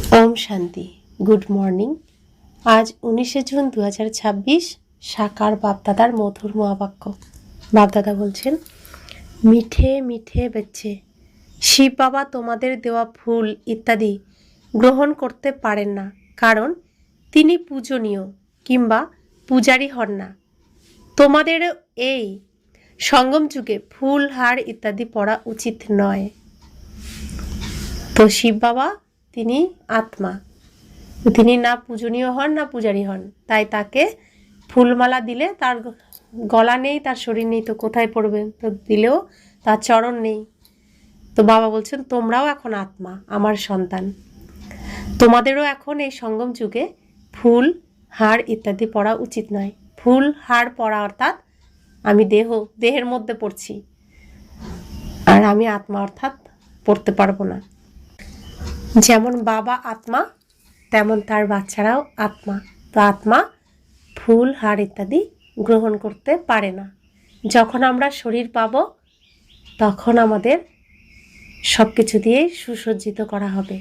Om Shanti. Good morning. आज 19 जून 2026 साकार बापदादार मधुर महावाक्य। बापदादा बोलছেন, মিঠে মিঠে बच्चे শিব বাবা তোমাদের দেওয়া ফুল ইত্যাদি গ্রহণ করতে পারেন না, কারণ তিনি পূজনীয় কিংবা পূজারী হন না। তোমাদের এই সঙ্গম যুগে ফুল হার ইত্যাদি পড়া উচিত নয়। তো শিব বাবা তিনি আত্মা, তিনি না পূজনীয় হন না পূজারী হন, তাই তাকে ফুলমালা দিলে তার গলা নেই, তার শরীর নেই, তো কোথায় পড়বেন? তো দিলেও তার চরণ নেই। তো বাবা বলছেন, তোমরাও এখন আত্মা, আমার সন্তান, তোমাদেরও এখন এই সঙ্গম যুগে ফুল হার ইত্যাদি পড়া উচিত নয়। ফুল হার পড়া অর্থাৎ আমি দেহের মধ্যে পড়ছি, আর আমি আত্মা অর্থাৎ পড়তে পারবো না। যেমন বাবা আত্মা, তেমন তার বাচ্চারাও আত্মা। তো আত্মা ফুল হার ইত্যাদি গ্রহণ করতে পারে না। যখন আমরা শরীর পাব, তখন আমাদের সব কিছু দিয়েই সুসজ্জিত করা হবে।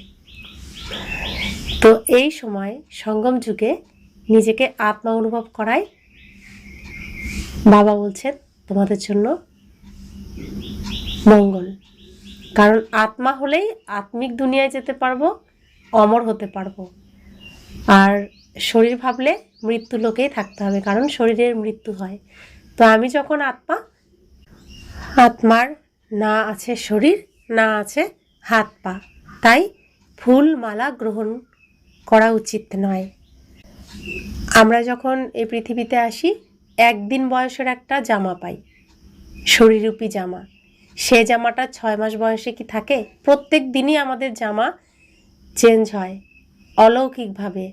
তো এই সময় সঙ্গম যুগে নিজেকে আত্মা অনুভব করাই বাবা বলছেন তোমাদের জন্য মঙ্গল। কারণ আত্মা হলেই আত্মিক দুনিয়ায় যেতে পারবো, অমর হতে পারবো। আর শরীর ভাবলে মৃত্যু লোকেই থাকতে হবে, কারণ শরীরের মৃত্যু হয়। তো আমি যখন আত্মা, আত্মার না আছে শরীর, না আছে হাত পা, তাই ফুল মালা গ্রহণ করা উচিত নয়। আমরা যখন এই পৃথিবীতে আসি, একদিন বয়সের একটা জামা পাই, শরীররূপী জামা। সে জামাটা 6 মাস বয়সে কি থাকে? প্রত্যেক দিনই আমাদের জামা চেঞ্জ হয় অলৌকিকভাবে,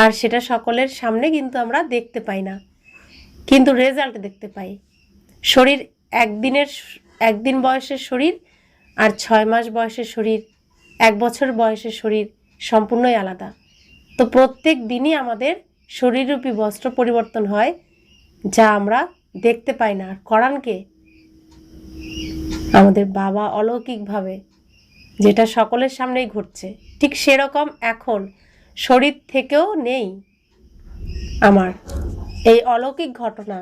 আর সেটা সকলের সামনে কিন্তু আমরা দেখতে পাই না, কিন্তু রেজাল্ট দেখতে পাই। শরীর একদিন বয়সের শরীর আর 6 মাস বয়সের শরীর, 1 বছর বয়সের শরীর সম্পূর্ণই আলাদা। তো প্রত্যেক দিনই আমাদের শরীররূপী বস্ত্র পরিবর্তন হয়, যা আমরা দেখতে পাই না। আর করানকে আমাদের বাবা অলৌকিকভাবে, যেটা সকলের সামনেই ঘটছে, ঠিক সেরকম এখন শরীর থেকেও নেই আমার এই অলৌকিক ঘটনা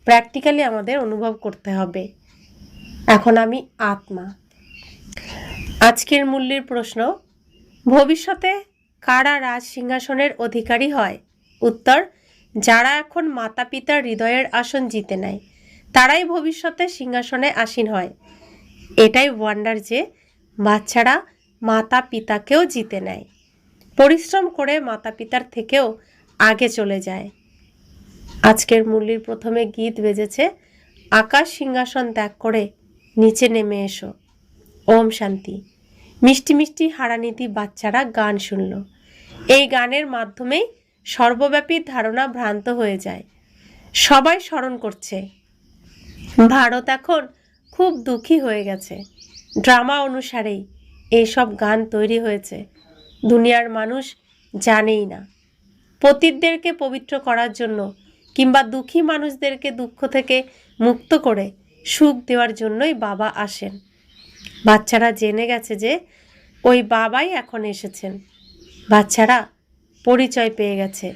প্র্যাকটিক্যালি আমাদের অনুভব করতে হবে। এখন আমি আত্মা। আজকের মূল্যের প্রশ্ন, ভবিষ্যতে কারা রাজ সিংহাসনের অধিকারী হয়? উত্তর, যারা এখন মাতা পিতার হৃদয়ের আসন জিতে নেয়, তারাই ভবিষ্যতে সিংহাসনে আসীন হয়। এটাই ওয়ান্ডার যে বাচ্চারা মাতা পিতাকেও জিতে নেয়, পরিশ্রম করে মাতা পিতার থেকেও আগে চলে যায়। আজকের মুরলির প্রথমে গীত বেজেছে, আকাশ সিংহাসন ত্যাগ করে নিচে নেমে এসো। ওম শান্তি। মিষ্টি মিষ্টি হারানীতি বাচ্চারা গান শুনল। এই গানের মাধ্যমেই সর্বব্যাপী ধারণা ভ্রান্ত হয়ে যায়। সবাই স্মরণ করছে, ভারত এখন খুব দুঃখী হয়ে গেছে। ড্রামা অনুসারেই এইসব গান তৈরি হয়েছে। দুনিয়ার মানুষ জানেই না। পতিতদেরকে পবিত্র করার জন্য কিংবা দুঃখী মানুষদেরকে দুঃখ থেকে মুক্ত করে সুখ দেওয়ার জন্যই বাবা আসেন। বাচ্চারা জেনে গেছে যে ওই বাবাই এখন এসেছেন। বাচ্চারা পরিচয় পেয়ে গেছে।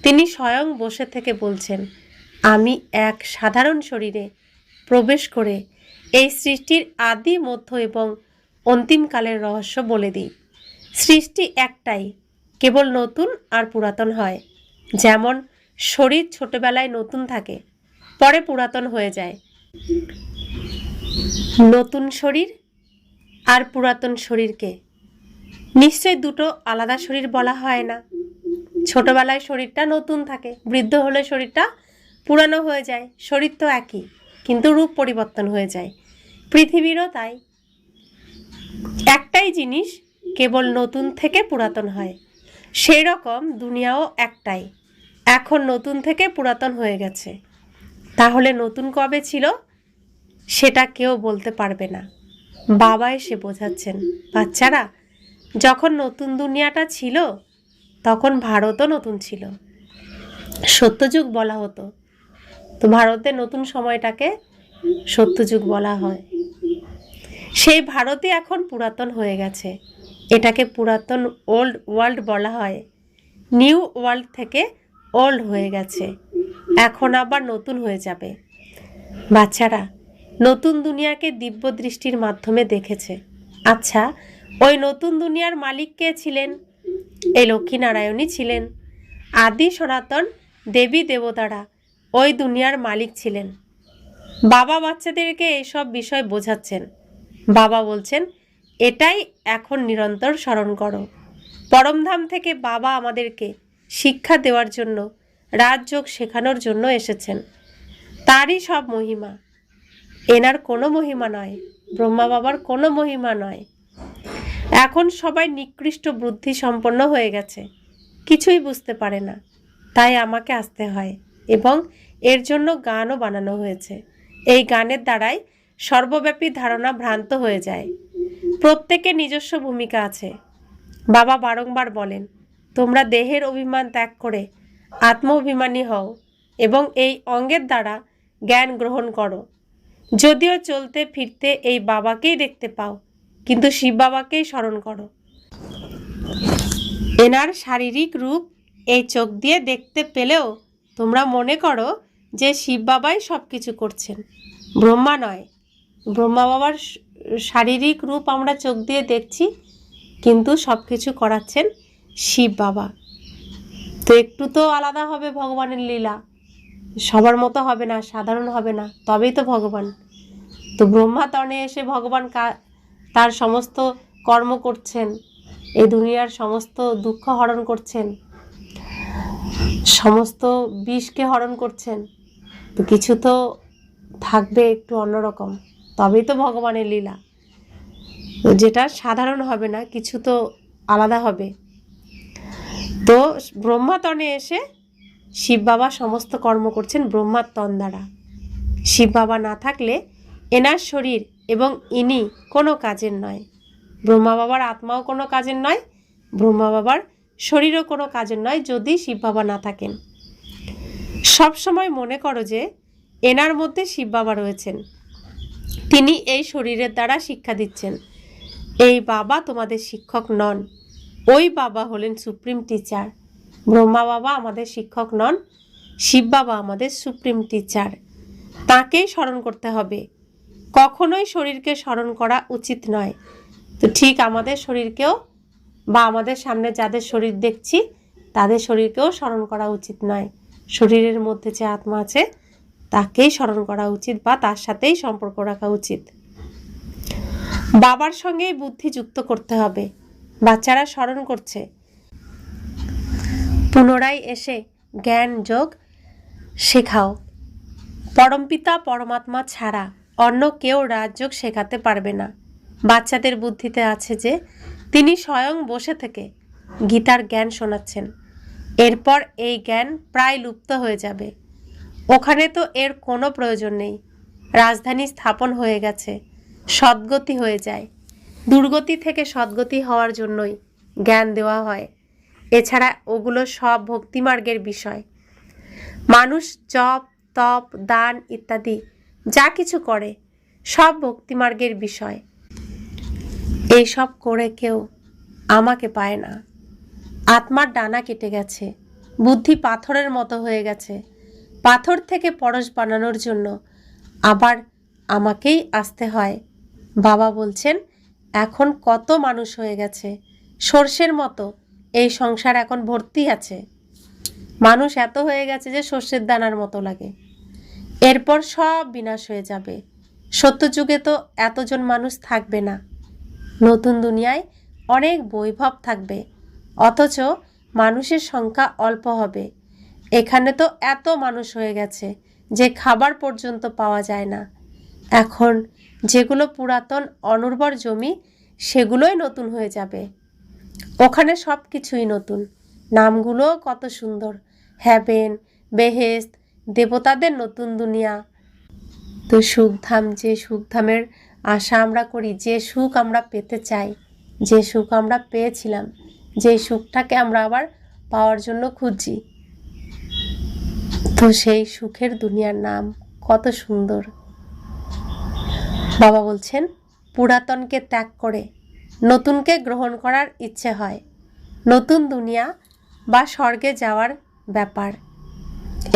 তিনি স্বয়ং বসে থেকে বলছেন, আমি এক সাধারণ শরীরে প্রবেশ করে এই সৃষ্টির আদি, মধ্য এবং অন্তিমকালের রহস্য বলে দিই। সৃষ্টি একটাই, কেবল নতুন আর পুরাতন হয়। যেমন শরীর ছোটবেলায় নতুন থাকে, পরে পুরাতন হয়ে যায়। নতুন শরীর আর পুরাতন শরীরকে নিশ্চয় দুটো আলাদা শরীর বলা হয় না। ছোটবেলায় শরীরটা নতুন থাকে, বৃদ্ধ হলে শরীরটা পুরানো হয়ে যায়। শরীর তো একই, কিন্তু রূপ পরিবর্তন হয়ে যায়। পৃথিবীরও তাই, একটাই জিনিস কেবল নতুন থেকে পুরাতন হয়। সেই রকম দুনিয়াও একটাই, এখন নতুন থেকে পুরাতন হয়ে গেছে। তাহলে নতুন কবে ছিল সেটা কেউ বলতে পারবে না। বাবা এসে বোঝাচ্ছেন, বাচ্চারা, যখন নতুন দুনিয়াটা ছিল তখন ভারতও নতুন ছিল, সত্যযুগ বলা হতো। তো ভারতের নতুন সময়টাকে সত্যযুগ বলা হয়। সেই ভারতই এখন পুরাতন হয়ে গেছে। এটাকে পুরাতন ওল্ড ওয়ার্ল্ড বলা হয়। নিউ ওয়ার্ল্ড থেকে ওল্ড হয়ে গেছে, এখন আবার নতুন হয়ে যাবে। বাচ্চারা নতুন দুনিয়াকে দিব্য দৃষ্টির মাধ্যমে দেখেছে। আচ্ছা, ওই নতুন দুনিয়ার মালিক কে ছিলেন? এই লক্ষ্মীনারায়ণই ছিলেন। আদি সনাতন দেবী দেবতারা ওই দুনিয়ার মালিক ছিলেন। বাবা বাচ্চাদেরকে এইসব বিষয় বোঝাচ্ছেন। বাবা বলছেন, এটাই এখন নিরন্তর স্মরণ করো। পরমধাম থেকে বাবা আমাদেরকে শিক্ষা দেওয়ার জন্য, রাজযোগ শেখানোর জন্য এসেছেন। তারই সব মহিমা, এনার কোনো মহিমা নয়, ব্রহ্মা বাবার কোনো মহিমা নয়। এখন সবাই নিকৃষ্ট বুদ্ধি সম্পন্ন হয়ে গেছে, কিছুই বুঝতে পারে না, তাই আমাকে আসতে হয়। এবং এর জন্য গানও বানানো হয়েছে। এই গানের দ্বারাই সর্বব্যাপী ধারণা ভ্রান্ত হয়ে যায়। প্রত্যেকের নিজস্ব ভূমিকা আছে। বাবা বারংবার বলেন, তোমরা দেহের অভিমান ত্যাগ করে আত্ম অভিমানী হও এবং এই অঙ্গের দ্বারা জ্ঞান গ্রহণ করো। যদিও চলতে ফিরতে এই বাবাকেই দেখতে পাও, কিন্তু শিব বাবাকেই স্মরণ করো। এনার শারীরিক রূপ এই চোখ দিয়ে দেখতে পেলেও তোমরা মনে করো যে শিব বাবাই সব কিছু করছেন, ব্রহ্মা নয়। ব্রহ্মা বাবার শারীরিক রূপ আমরা চোখ দিয়ে দেখছি, কিন্তু সব কিছু করাচ্ছেন শিব বাবা। তো একটু তো আলাদা হবে ভগবানের লীলা, সবার মতো হবে না, সাধারণ হবে না, তবেই তো ভগবান। তো ব্রহ্মা তনে এসে ভগবান তার সমস্ত কর্ম করছেন, এই দুনিয়ার সমস্ত দুঃখ হরণ করছেন, সমস্ত বিষকে হরণ করছেন। তো কিছু তো থাকবে একটু অন্যরকম, তবেই তো ভগবানের লীলা। যেটা সাধারণ হবে না, কিছু তো আলাদা হবে। তো ব্রহ্মা তনে এসে শিব বাবা সমস্ত কর্ম করছেন ব্রহ্মার তন দ্বারা। শিব বাবা না থাকলে এনার শরীর এবং ইনি কোনো কাজের নয়। ব্রহ্মা বাবার আত্মাও কোনো কাজের নয়, ব্রহ্মা বাবার শরীরও কোনো কাজের নয় যদি শিব বাবা না থাকেন। সব সময় মনে করো যে এনার মধ্যে শিব বাবা রয়েছেন, তিনি এই শরীরের দ্বারা শিক্ষা দিচ্ছেন। এই বাবা তোমাদের শিক্ষক নন, ওই বাবা হলেন সুপ্রিম টিচার। ব্রহ্মা বাবা আমাদের শিক্ষক নন, শিব বাবা আমাদের সুপ্রিম টিচার। তাকেই স্মরণ করতে হবে, কখনোই শরীরকে স্মরণ করা উচিত নয়। তো ঠিক আমাদের শরীরকেও বা আমাদের সামনে যাদের শরীর দেখছি তাদের শরীরকেও স্মরণ করা উচিত নয়। শরীরের মধ্যে যে আত্মা আছে তাকেই স্মরণ করা উচিত বা তার সাথেই সম্পর্ক রাখা উচিত। বাবার সঙ্গেই বুদ্ধি যুক্ত করতে হবে। বাচ্চারা স্মরণ করছে, পুনরায় এসে জ্ঞান যোগ শেখাও। পরমপিতা পরমাত্মা ছাড়া অন্য কেউ রাজযোগ শেখাতে পারবে না। বাচ্চাদের বুদ্ধিতে আছে যে তিনি স্বয়ং বসে থেকে গীতার জ্ঞান শোনাচ্ছেন। এরপর এই জ্ঞান প্রায় লুপ্ত হয়ে যাবে। ওখানে তো এর কোনো প্রয়োজন নেই, রাজধানী স্থাপন হয়ে গেছে, সদ্গতি হয়ে যায়। দুর্গতি থেকে সদ্গতি হওয়ার জন্যই জ্ঞান দেওয়া হয়, এছাড়া ওগুলো সব ভক্তিমার্গের বিষয়। মানুষ জপ তপ দান ইত্যাদি যা কিছু করে সব ভক্তিমার্গের বিষয়। এইসব করে কেউ আমাকে পায় না। আত্মার ডানা কেটে গেছে, বুদ্ধি পাথরের মতো হয়ে গেছে। পাথর থেকে পরশ বানানোর জন্য আবার আমাকেই আসতে হয়। বাবা বলছেন, এখন কত মানুষ হয়ে গেছে, সর্ষের মতো এই সংসার এখন ভর্তি আছে। মানুষ এত হয়ে গেছে যে সর্ষের দানার মতো লাগে। এরপর সব বিনাশ হয়ে যাবে। সত্যযুগে তো এতজন মানুষ থাকবে না। নতুন দুনিয়ায় অনেক বৈভব থাকবে, অথচ মানুষের সংখ্যা অল্প হবে। এখানে তো এত মানুষ হয়ে গেছে যে খাবার পর্যন্ত পাওয়া যায় না। এখন যেগুলো পুরাতন অনুর্বর জমি সেগুলোই নতুন হয়ে যাবে। ওখানে সব কিছুই নতুন, নামগুলোও কত সুন্দর, হ্যাভেন, বেহেস্ত, দেবতাদের নতুন দুনিয়া। তো সুখধাম, যে সুখধামের আশা আমরা করি, যে সুখ আমরা পেতে চাই, যে সুখ আমরা পেয়েছিলাম, যে সুখটাকে আমরা আবার পাওয়ার জন্য খুঁজছি, তো সেই সুখের দুনিয়ার নাম কত সুন্দর। বাবা বলছেন, পুরাতনকে ত্যাগ করে নতুনকে গ্রহণ করার ইচ্ছে হয়, নতুন দুনিয়া বা স্বর্গে যাওয়ার ব্যাপার।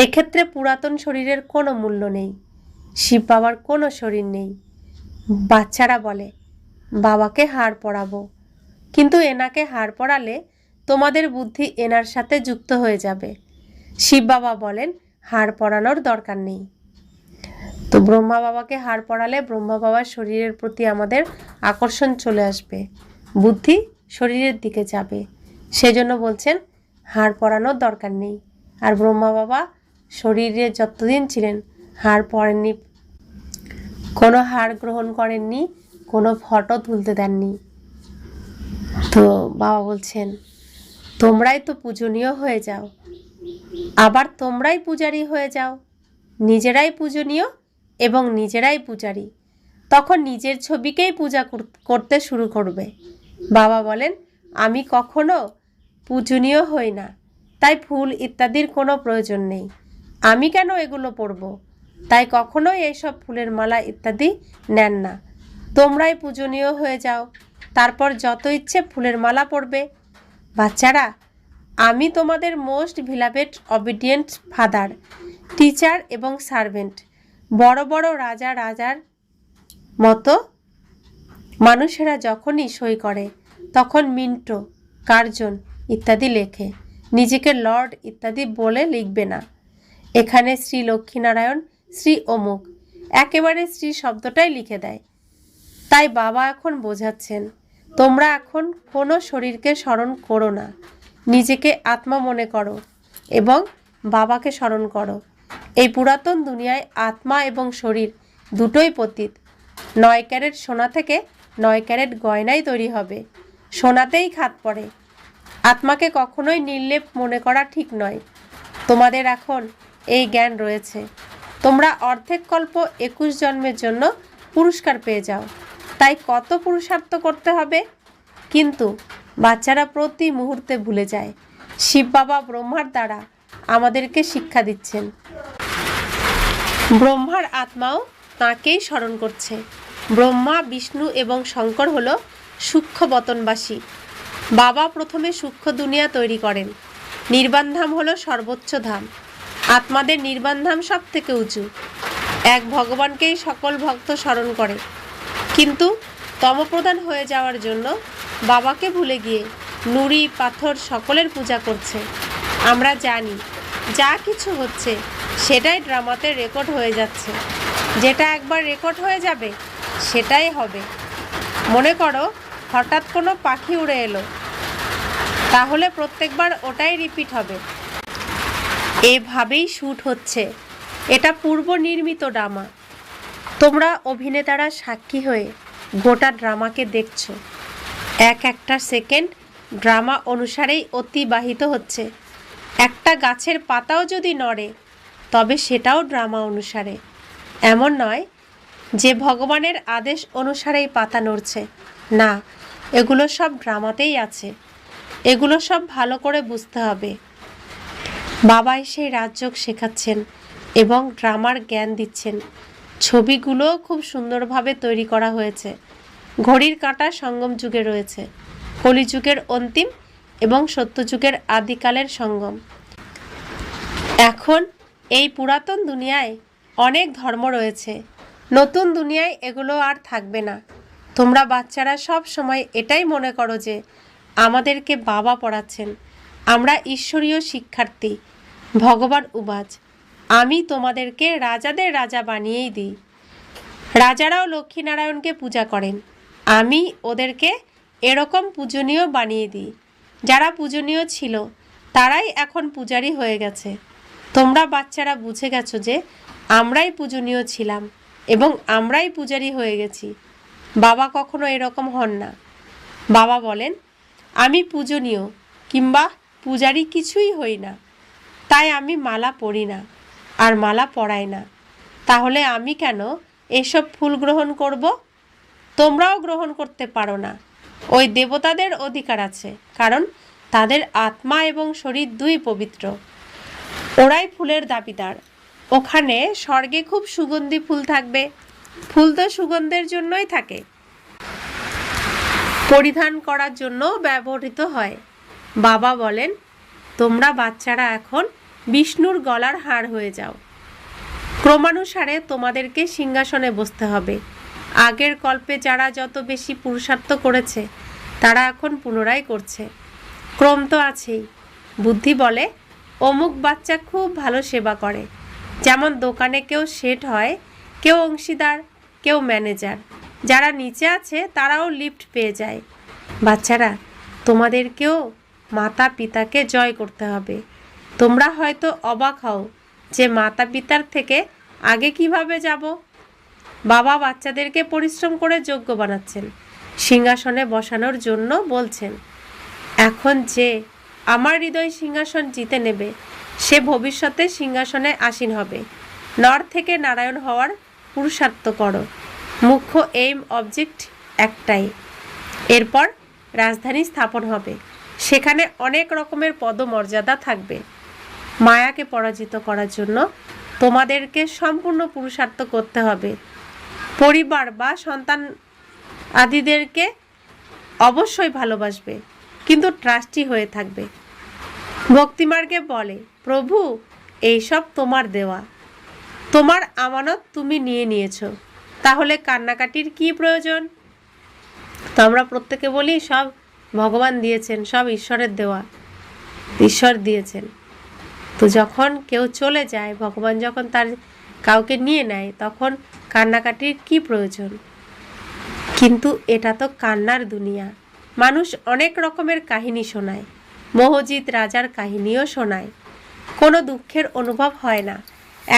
এক্ষেত্রে পুরাতন শরীরের কোনো মূল্য নেই, শিব বাবার কোনো শরীর নেই। বাচ্চারা বলে, বাবাকে হাড় পরাবো, কিন্তু এনাকে হাড় পরালে তোমাদের বুদ্ধি এনার সাথে যুক্ত হয়ে যাবে। শিব বাবা বলেন, হাড় পরানোর দরকার নেই। তো ব্রহ্মা বাবাকে হাড় পরালে ব্রহ্মা বাবার শরীরের প্রতি আমাদের আকর্ষণ চলে আসবে, বুদ্ধি শরীরের দিকে যাবে। সেজন্য বলছেন হাড় পরানোর দরকার নেই। আর ব্রহ্মা বাবা শরীরে যতদিন ছিলেন হাড় পরেননি, কোনো হাড় গ্রহণ করেননি, কোনো ফটো তুলতে দেননি। তো বাবা বলছেন, তোমরাই তো পূজনীয় হয়ে যাও, আবার তোমরাই পূজারী হয়ে যাও, নিজেরাই পূজনীয় এবং নিজেরাই পূজারী। তখন নিজের ছবিকেই পূজা করতে শুরু করবে। বাবা বলেন, আমি কখনো পূজনীয় হই না, তাই ফুল ইত্যাদির কোনো প্রয়োজন নেই। আমি কেন এগুলো পরব, তাই কখনোই এইসব ফুলের মালা ইত্যাদি নেন না। তোমরাই পূজনীয় হয়ে যাও, তারপর যত ইচ্ছে ফুলের মালা পরবে। বাচ্চারা, আমি তোমাদের মোস্ট ভিলাভেড অবিডিয়েন্ট ফাদার, টিচার এবং সার্ভেন্ট। বড় বড় রাজার মতো মানুষেরা যখনই সই করে তখন মিন্টো, কার্জন ইত্যাদি লেখে, নিজেকে লর্ড ইত্যাদি বলে লিখবে না। এখানে শ্রী লক্ষ্মীনারায়ণ, শ্রী অমুক, একেবারে শ্রী শব্দটাই লিখে দেয়। তাই বাবা এখন বোঝাচ্ছেন, তোমরা এখন কোনো শরীরকে স্মরণ করো না, নিজেকে আত্মা মনে করো এবং বাবাকে স্মরণ করো। এই পুরাতন দুনিয়ায় আত্মা এবং শরীর দুটোই পতিত। 9 ক্যারেট সোনা থেকে 9 ক্যারেট গয়নাই তৈরি হবে, সোনাতেই খাত পড়ে। আত্মাকে কখনোই নির্লেপ মনে করা ঠিক নয়। তোমাদের এখন এই জ্ঞান রয়েছে, তোমরা অর্ধেক কল্প 21 জন্মের জন্য পুরস্কার পেয়ে যাও। তাই কত পুরুষার্থ করতে হবে, কিন্তু বাচ্চারা প্রতি মুহূর্তে ভুলে যায়। শিব বাবা ব্রহ্মার দ্বারা আমাদেরকে শিক্ষা দিচ্ছেন। ব্রহ্মার আত্মাও তাঁকেই স্মরণ করছে। ব্রহ্মা, বিষ্ণু এবং শঙ্কর হলো সূক্ষ্ম বতনবাসী। বাবা প্রথমে সূক্ষ্ম দুনিয়া তৈরি করেন। নির্বাণ ধাম হলো সর্বোচ্চ ধাম। আত্মাদের নির্বাণ ধাম সব থেকে উঁচু। এক ভগবানকেই সকল ভক্ত স্মরণ করে, কিন্তু তমপ্রধান হয়ে যাওয়ার জন্য বাবাকে ভুলে গিয়ে নুড়ি পাথর সকলের পূজা করছে। আমরা জানি যা কিছু হচ্ছে সেটাই ড্রামাতে রেকর্ড হয়ে যাচ্ছে। যেটা একবার রেকর্ড হয়ে যাবে সেটাই হবে। মনে করো হঠাৎ কোনো পাখি উড়ে এলো, তাহলে প্রত্যেকবার ওটাই রিপিট হবে। এভাবেই শ্যুট হচ্ছে, এটা পূর্ব নির্মিত ড্রামা। তোমরা অভিনেতারা সাক্ষী হয়ে গোটা ড্রামাকে দেখছো। একটা সেকেন্ড ড্রামা অনুসারেই অতিবাহিত হচ্ছে। একটা গাছের পাতাও যদি নড়ে তবে সেটাও ড্রামা অনুসারে। এমন নয় যে ভগবানের আদেশ অনুসারেই পাতা নড়ছে, না, এগুলো সব ড্রামাতেই আছে। এগুলো সব ভালো করে বুঝতে হবে। বাবা এসে রাজযোগ শেখাচ্ছেন এবং ড্রামার জ্ঞান দিচ্ছেন। ছবিগুলোও খুব সুন্দরভাবে তৈরি করা হয়েছে। ঘড়ির কাঁটা সঙ্গম যুগে রয়েছে, কলিযুগের অন্তিম এবং সত্যযুগের আদিকালের সঙ্গম। এখন এই পুরাতন দুনিয়ায় অনেক ধর্ম রয়েছে, নতুন দুনিয়ায় এগুলো আর থাকবে না। তোমরা বাচ্চারা সব সময় এটাই মনে করো যে আমাদেরকে বাবা পড়াচ্ছেন, আমরা ঈশ্বরীয় শিক্ষার্থী, ভগবান উবাচ, আমি তোমাদেরকে রাজাদের রাজা বানিয়েই দিই। রাজারাও লক্ষ্মীনারায়ণকে পূজা করেন, আমি ওদেরকে এরকম পূজনীয় বানিয়ে দিই। যারা পূজনীয় ছিল তারাই এখন পূজারী হয়ে গেছে। তোমরা বাচ্চারা বুঝে গেছো যে আমরাই পূজনীয় ছিলাম এবং আমরাই পূজারী হয়ে গেছি। বাবা কখনো এরকম হন না। বাবা বলেন, আমি পূজনীয় কিংবা পূজারী কিছুই হই না, তাই আমি মালা পরি না আর মালা পরাই না। তাহলে আমি কেন এসব ফুল গ্রহণ করব? তোমরাও গ্রহণ করতে পারো না। ওই দেবতাদের অধিকার আছে, কারণ তাদের আত্মা এবং শরীর দুই পবিত্র। ওরাই ফুলের দাবিদার। ওখানে স্বর্গে খুব সুগন্ধি ফুল থাকবে। ফুল তো সুগন্ধের জন্যই থাকে। পরিধান করার জন্য ব্যবহৃত হয়। বাবা বলেন, তোমরা বাচ্চারা এখন বিষ্ণুর গলার হার হয়ে যাও। ক্রমানুসারে তোমাদেরকে সিংহাসনে বসতে হবে। আগের কল্পে যারা যত বেশি পুরুষার্থ করেছে তারা এখন পুনরায় করছে। ক্রম তো আছেই। বুদ্ধি বলে, অমুক বাচ্চা খুব ভালো সেবা করে। যেমন দোকানে কেউ শেঠ হয়, কেউ অংশীদার, কেউ ম্যানেজার। যারা নিচে আছে তারাও লিফট পেয়ে যায়। বাচ্চারা, তোমাদেরকেও মাতা পিতাকে জয় করতে হবে। তোমরা হয়তো অবাক হও যে মাতা পিতার থেকে আগে কিভাবে যাব। বাবা বাচ্চাদেরকে পরিশ্রম করে যোগ্য বানাচ্ছেন, সিংহাসনে বসানোর জন্য বলছেন। এখন যে আমার হৃদয় সিংহাসন জিতে নেবে সে ভবিষ্যতে সিংহাসনে আসীন হবে। নর থেকে নারায়ণ হওয়ার পুরুষার্থ করো। মুখ্য এইম অবজেক্ট একটাই। এরপর রাজধানী স্থাপন হবে। সেখানে অনেক রকমের পদমর্যাদা থাকবে। মায়াকে পরাজিত করার জন্য তোমাদেরকে সম্পূর্ণ পুরুষার্থ করতে হবে। পরিবার বা সন্তান আদিদেরকে অবশ্যই ভালোবাসবে, কিন্তু ট্রাস্টি হয়ে থাকবে। ভক্তিমার্গে বলে, প্রভু এইসব তোমার দেওয়া, তোমার আমানত তুমি নিয়ে নিয়েছো, তাহলে কান্নাকাটির কি প্রয়োজন? তো আমরা প্রত্যেকে বলি সব ভগবান দিয়েছেন, সব ঈশ্বরের দেওয়া, ঈশ্বর দিয়েছেন। তো যখন কেউ চলে যায়, ভগবান যখন তার কাউকে নিয়ে নেয়, তখন কান্নাকাটির কি প্রয়োজন? কিন্তু এটা তো কান্নার দুনিয়া। মানুষ অনেক রকমের কাহিনী শোনায়, মোহজিৎ রাজার কাহিনীও শোনায়। কোনো দুঃখের অনুভব হয় না।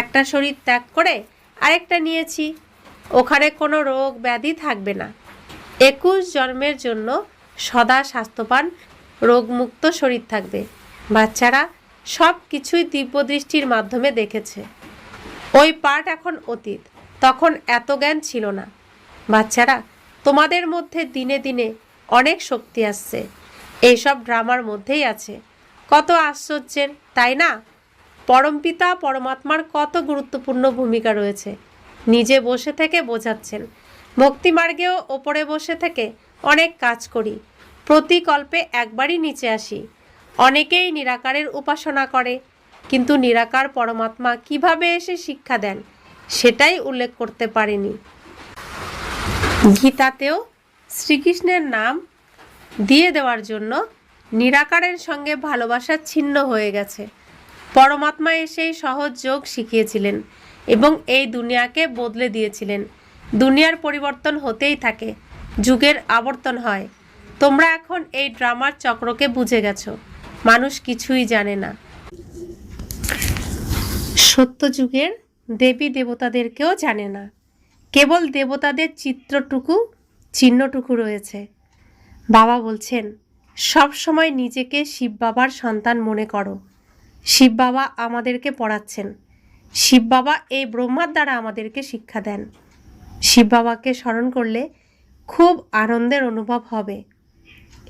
একটা শরীর ত্যাগ করে আরেকটা নিয়েছি, ওখানে কোনো রোগ ব্যাধি থাকবে না। 21 জন্মের জন্য সদা স্বাস্থ্যবান রোগমুক্ত শরীর থাকবে। বাচ্চারা সব কিছুই দিব্য দৃষ্টির মাধ্যমে দেখেছে। ওই পাঠ এখন অতীত, তখন এত জ্ঞান ছিল না। বাচ্চারা, তোমাদের মধ্যে দিনে দিনে অনেক শক্তি আসছে, এইসব ড্রামার মধ্যেই আছে। কত আশ্চর্যের, তাই না? পরমপিতা পরমাত্মার কত গুরুত্বপূর্ণ ভূমিকা রয়েছে। নিজে বসে থেকে বোঝাচ্ছেন। ভক্তিমার্গেও ওপরে বসে থেকে অনেক কাজ করি। প্রতি কল্পে একবারই নিচে আসি। অনেকেই নিরাকারের উপাসনা করে, কিন্তু নিরাকার পরমাত্মা কিভাবে এসে শিক্ষা দেন সেটাই উল্লেখ করতে পারেনি। গীতাতেও শ্রীকৃষ্ণের নাম দিয়ে দেওয়ার জন্য নিরাকারের সঙ্গে ভালোবাসা ছিন্ন হয়ে গেছে। পরমাত্মা এসেই সহজ যোগ শিখিয়েছিলেন এবং এই দুনিয়াকে বদলে দিয়েছিলেন। দুনিয়ার পরিবর্তন হতেই থাকে, যুগের আবর্তন হয়। তোমরা এখন এই ড্রামার চক্রকে বুঝে গেছো। মানুষ কিছুই জানে না। সত্য যুগের দেবী দেবতাদেরকেও জানে না। কেবল দেবতাদের চিহ্নটুকু রয়েছে। বাবা বলছেন, সব সময় নিজেকে শিব বাবার সন্তান মনে করো। শিব বাবা আমাদেরকে পড়াচ্ছেন। শিব বাবা এই ব্রহ্মার দ্বারা আমাদেরকে শিক্ষা দেন। শিব বাবাকে স্মরণ করলে খুব আনন্দের অনুভব হবে।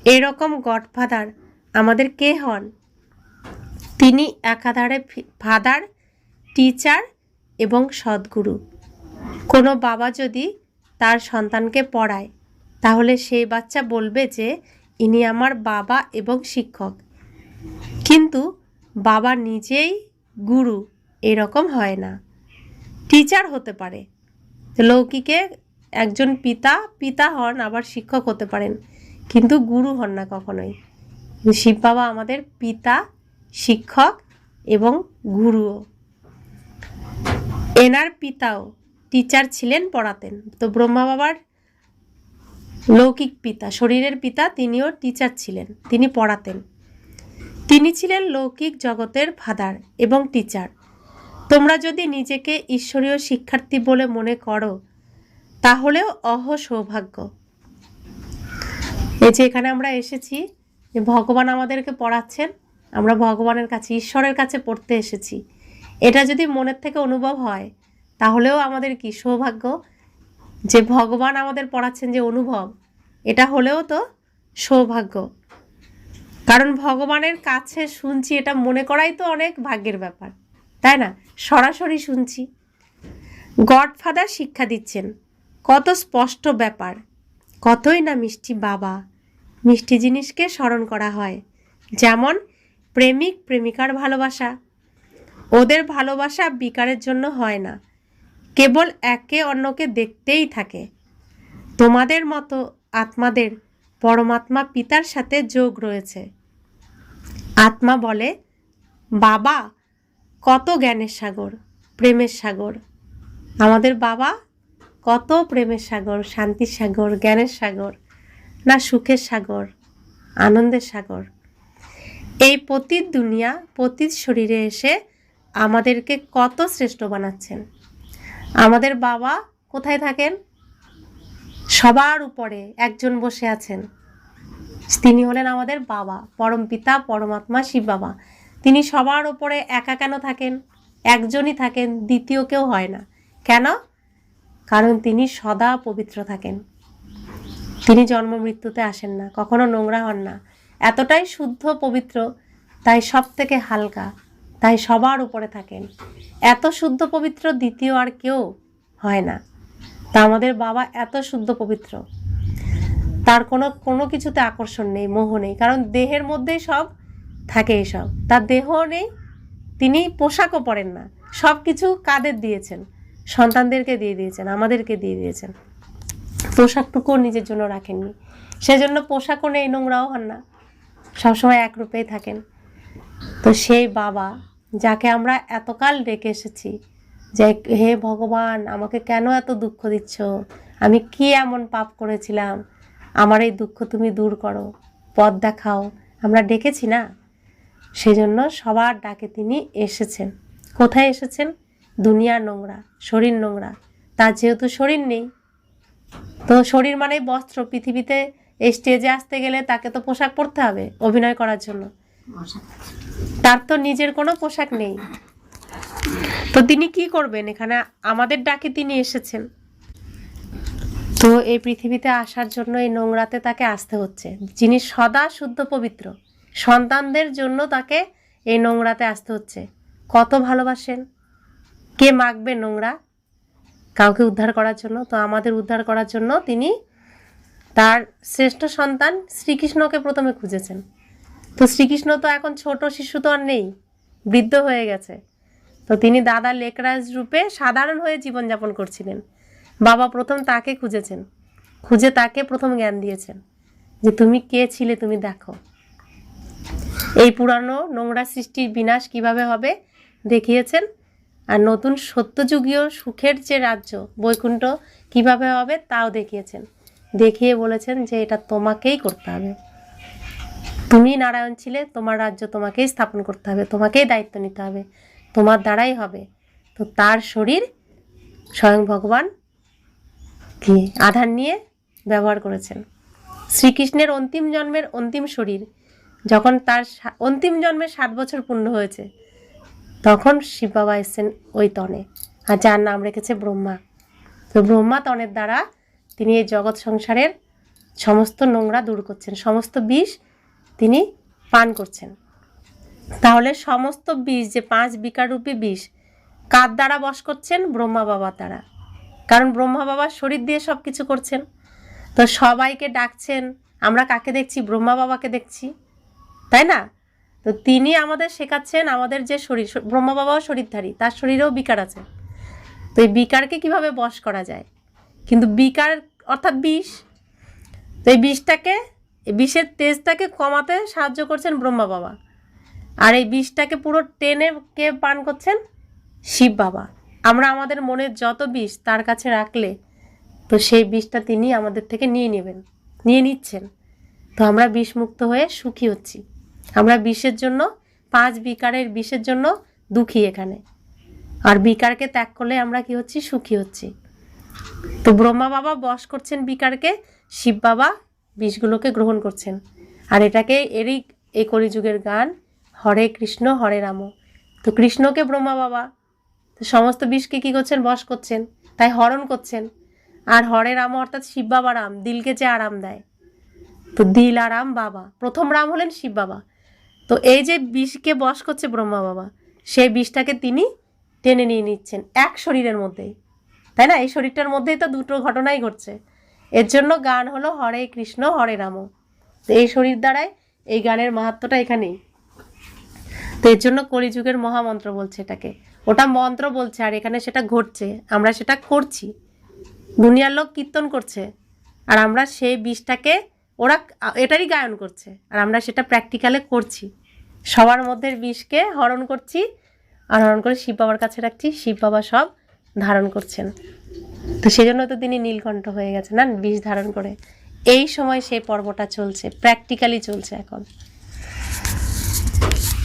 এরকম গডফাদার আমাদের কে হন? তিনি একাধারে ফাদার, টিচার এবং সদ্গুরু। কোনো বাবা যদি তার সন্তানকে পড়ায়, তাহলে সেই বাচ্চা বলবে যে ইনি আমার বাবা এবং শিক্ষক। কিন্তু বাবা নিজেই গুরু এরকম হয় না। টিচার হতে পারে, লৌকিকে একজন পিতা হন, আবার শিক্ষক হতে পারেন, কিন্তু গুরু হন না কখনোই। শিব বাবা আমাদের পিতা, শিক্ষক এবং গুরুও। এনার পিতাও টিচার ছিলেন, পড়াতেন। তো ব্রহ্মা বাবার লৌকিক পিতা, শরীরের পিতা, তিনিও টিচার ছিলেন, তিনি পড়াতেন। তিনি ছিলেন লৌকিক জগতের ফাদার এবং টিচার। তোমরা যদি নিজেকে ঈশ্বরীয় শিক্ষার্থী বলে মনে করো, তাহলেও সৌভাগ্য। এই যে এখানে আমরা এসেছি, যে ভগবান আমাদেরকে পড়াচ্ছেন, আমরা ভগবানের কাছে, ঈশ্বরের কাছে পড়তে এসেছি, এটা যদি মনের থেকে অনুভব হয়, তাহলেও আমাদের কি সৌভাগ্য। যে ভগবান আমাদের পড়াচ্ছেন, যে অনুভব, এটা হলেও তো সৌভাগ্য। কারণ ভগবানের কাছে শুনছি, এটা মনে করাই তো অনেক ভাগ্যের ব্যাপার, তাই না? সরাসরি শুনছি। গডফাদার শিক্ষা দিচ্ছেন, কত স্পষ্ট ব্যাপার, কতই না মিষ্টি বাবা। মিষ্টি জিনিসকে স্মরণ করা হয়, যেমন প্রেমিক প্রেমিকার ভালোবাসা। ওদের ভালোবাসা বিকারের জন্য হয় না, কেবল একে অন্যকে দেখতেই থাকে। তোমাদের মতো আত্মাদের পরমাত্মা পিতার সাথে যোগ রয়েছে। আত্মা বলে, বাবা কত জ্ঞানের সাগর, প্রেমের সাগর। আমাদের বাবা কত প্রেমের সাগর, শান্তির সাগর, জ্ঞানের সাগর, না সুখের সাগর, আনন্দের সাগর। এই পতিত দুনিয়া, পতিত শরীরে এসে আমাদেরকে কত শ্রেষ্ঠ বানাচ্ছেন। আমাদের বাবা কোথায় থাকেন? সবার উপরে একজন বসে আছেন, তিনি হলেন আমাদের বাবা, পরম পিতা পরমাত্মা শিব বাবা। তিনি সবার উপরে একা কেন থাকেন? একজনই থাকেন, দ্বিতীয় কেউ হয় না। কেন? কারণ তিনি সদা পবিত্র থাকেন। তিনি জন্ম মৃত্যুতে আসেন না, কখনো নোংরা হন না। এতটাই শুদ্ধ পবিত্র, তাই সব থেকে হালকা, তাই সবার উপরে থাকেন। এত শুদ্ধ পবিত্র দ্বিতীয় আর কেউ হয় না। তা আমাদের বাবা এত শুদ্ধ পবিত্র, তার কোনো কিছুতে আকর্ষণ নেই, মোহ নেই, কারণ দেহের মধ্যেই সব থাকে। এইসব তার দেহ নেই, তিনি পোশাকও পরেন না। সব কিছু কাদের দিয়েছেন? সন্তানদেরকে দিয়ে দিয়েছেন, আমাদেরকে দিয়ে দিয়েছেন। পোশাকটুকুও নিজের জন্য রাখেননি, সেজন্য পোশাকও নেই, নোংরাও হন না, সবসময় একরূপেই থাকেন। তো সেই বাবা যাকে আমরা এতকাল ডেকে এসেছি যে হে ভগবান, আমাকে কেন এত দুঃখ দিচ্ছ, আমি কি এমন পাপ করেছিলাম, আমার এই দুঃখ তুমি দূর করো, পথ দেখাও, আমরা ডেকেছি না? সেজন্য সবার ডাকে তিনি এসেছেন। কোথায় এসেছেন? দুনিয়া নোংরা, শরীর নোংরা, তার যেহেতু শরীর নেই, তো শরীর মানে বস্ত্র। পৃথিবীতে এই স্টেজে আসতে গেলে তাকে তো পোশাক পরতে হবে অভিনয় করার জন্য, তার তো নিজের কোনো পোশাক নেই। তো তিনি কি করবেন? এখানে আমাদের ডাকে তিনি এসেছেন। তো এই পৃথিবীতে আসার জন্য এই নোংরাতে তাকে আসতে হচ্ছে। যিনি সদা শুদ্ধ পবিত্র, সন্তানদের জন্য তাকে এই নোংরাতে আসতে হচ্ছে। কত ভালোবাসেন! কে মাখবে নোংরা কাউকে উদ্ধার করার জন্য? তো আমাদের উদ্ধার করার জন্য তিনি তার শ্রেষ্ঠ সন্তান শ্রীকৃষ্ণকে প্রথমে খুঁজেছেন। তো শ্রীকৃষ্ণ তো এখন ছোট শিশু তো আর নেই, বৃদ্ধ হয়ে গেছে। তো তিনি দাদা লেকরাজ রূপে সাধারণ হয়ে জীবনযাপন করছিলেন। বাবা প্রথম তাকে খুঁজেছেন, খুঁজে তাকে প্রথম জ্ঞান দিয়েছেন যে তুমি কে ছিলে, তুমি দেখো। এই পুরানো নোংরা সৃষ্টির বিনাশ কিভাবে হবে দেখিয়েছেন, আর নতুন সত্যযুগীয় সুখের যে রাজ্য বৈকুণ্ঠ কিভাবে হবে তাও দেখিয়েছেন। দেখিয়ে বলেছেন যে এটা তোমাকেই করতে হবে। তুমি নারায়ণ ছিলে, তোমার রাজ্য তোমাকেই স্থাপন করতে হবে, তোমাকেই দায়িত্ব নিতে হবে, তোমার দ্বারাই হবে। তো তার শরীর স্বয়ং ভগবান কি আধার নিয়ে ব্যবহার করেছেন। শ্রীকৃষ্ণের অন্তিম জন্মের অন্তিম শরীর যখন তার অন্তিম জন্মে 60 বছর পূর্ণ হয়েছে, তখন শিব বাবা এসেছেন ওই তনে, আর যার নাম রেখেছে ব্রহ্মা। তো ব্রহ্মা তনের দ্বারা তিনি এই জগৎ সংসারের সমস্ত নোংরা দূর করছেন, সমস্ত বিষ তিনি পান করছেন। তাহলে সমস্ত বিষ, যে 5 বিকাররূপী বিষ, কার দ্বারা বশ করছেন? ব্রহ্মা বাবার দ্বারা। কারণ ব্রহ্মা বাবা শরীর দিয়ে সব কিছু করছেন। তো সবাইকে ডাকছেন, আমরা কাকে দেখছি? ব্রহ্মা বাবাকে দেখছি, তাই না? তো তিনি আমাদের শেখাচ্ছেন, আমাদের যে শরীর, ব্রহ্মা বাবাও শরীরধারী, তার শরীরেও বিকার আছে। তো এই বিকারকে কিভাবে বশ করা যায়? কিন্তু বিকার অর্থাৎ বিষ, তো এই বিষটাকে, এই বিষের তেজটাকে কমাতে সাহায্য করছেন ব্রহ্মা বাবা। আর এই বিষটাকে পুরো টেনে কে পান করছেন? শিব বাবা। আমরা আমাদের মনের যত বিষ তার কাছে রাখলে, তো সেই বিষটা তিনি আমাদের থেকে নিয়ে নেবেন, নিয়ে নিচ্ছেন। তো আমরা বিষমুক্ত হয়ে সুখী হচ্ছি। আমরা বিষের জন্য, 5 বিকারের বিষের জন্য দুঃখী এখানে, আর বিকারকে ত্যাগ করলে আমরা কি হচ্ছি? সুখী হচ্ছি। তো ব্রহ্মা বাবা বশ করছেন বিকারকে, শিব বাবা বিষগুলোকে গ্রহণ করছেন। আর এটাকে এই কলিযুগের গান, হরে কৃষ্ণ হরে রাম। তো কৃষ্ণকে ব্রহ্মা বাবা তো সমস্ত বিষকে কী করছেন? বশ করছেন, তাই হরণ করছেন। আর হরে রাম অর্থাৎ শিব বাবা রাম, দিলকে যে আরাম দেয়। তো দিল আরাম বাবা, প্রথম রাম হলেন শিব বাবা। তো এই যে বিষকে বশ করছে ব্রহ্মা বাবা, সেই বিষটাকে তিনি টেনে নিয়ে নিচ্ছেন এক শরীরের মধ্যেই, তাই না? এই শরীরটার মধ্যেই তো দুটো ঘটনাই ঘটছে। এর জন্য গান হলো হরে কৃষ্ণ হরে রাম। তো এই শরীর দ্বারাই এই গানের মাহাত্ম্যটা এখানেই। তো এর জন্য কলিযুগের মহামন্ত্র বলছে এটাকে। ওটা মন্ত্র বলছে আর এখানে সেটা ঘটছে, আমরা সেটা করছি। দুনিয়ার লোক কীর্তন করছে আর আমরা সেই বিষটাকে, ওরা এটারই গায়ন করছে আর আমরা সেটা প্র্যাকটিক্যালে করছি। সবার মধ্যে বিষকে হরণ করছি আর হরণ করে শিব বাবার কাছে রাখছি, শিব বাবা সব ধারণ করছেন। তো সেজন্য তো তিনি নীলকণ্ঠ হয়ে গেছেন না, বিষ ধারণ করে। এই সময় সেই পর্বটা চলছে, প্র্যাকটিক্যালি চলছে এখন।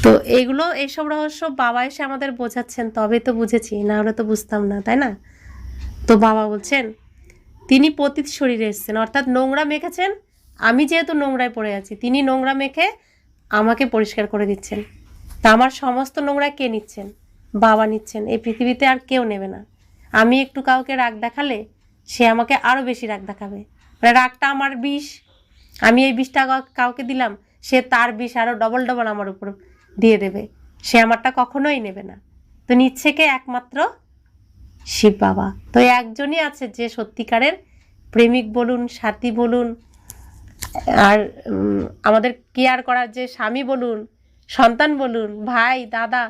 তো এইগুলো, এইসব রহস্য বাবা এসে আমাদের বোঝাচ্ছেন, তবে তো বুঝেছি, না হলে তো বুঝতাম না, তাই না? তো বাবা বলছেন তিনি পতিত শরীরে এসেছেন, অর্থাৎ নোংরা মেখেছেন। আমি যেহেতু নোংরায় পড়ে আছি, তিনি নোংরা মেখে আমাকে পরিষ্কার করে দিচ্ছেন। তা আমার সমস্ত নোংরা কে নিচ্ছেন? বাবা নিচ্ছেন। এই পৃথিবীতে আর কেউ নেবে না। আমি একটু কাউকে রাগ দেখালে সে আমাকে আরও বেশি রাগ দেখাবে। মানে রাগটা আমার বিষ, আমি এই বিষটা কাউকে দিলাম, সে তার বিষ আরও ডবল ডবল আমার উপর দিয়ে দেবে। সে আমারটা কখনোই নেবে না। তো নিচ্ছে কে? একমাত্র শিব বাবা। তো একজনই আছে যে সত্যিকারের প্রেমিক বলুন, সাথী বলুন, আর আমাদের কেয়ার করার যে স্বামী বলুন, সন্তান বলুন, ভাই, দাদা,